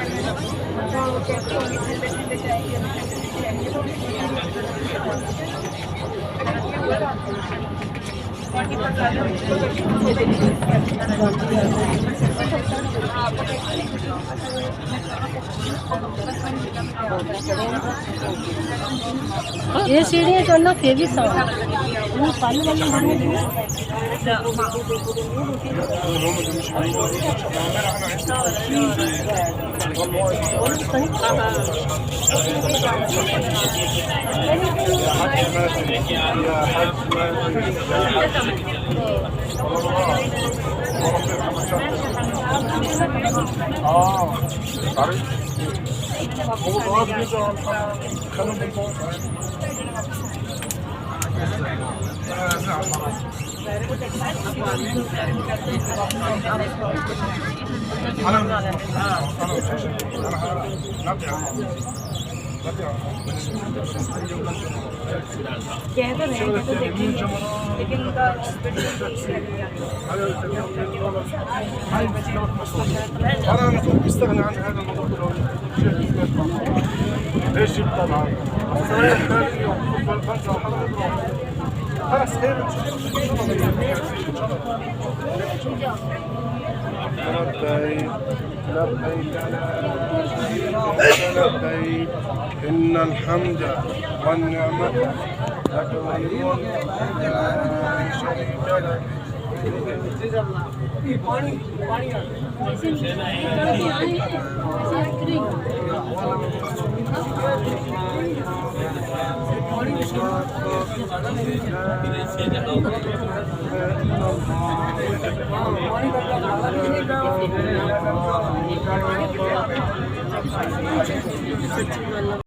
तो वो कहती होंगी ठंडे ठंडे चाहिए, ठंडे ठंडे चाहिए। ये सीढ़ियाँ चढ़ना फेविस है वो पानी वाली कह तो रहे हैं तो देखेंगे, लेकिन उनका أنا المفروض بيستغني عن هذا الموضوع كله. ليش جبت طبعا؟ السرايا الثانية والخمسة وحضرتك خلاص خير إن شاء الله. لبيك لبيك لبيك إن الحمد والنعمة لك والملك لا شريك لك.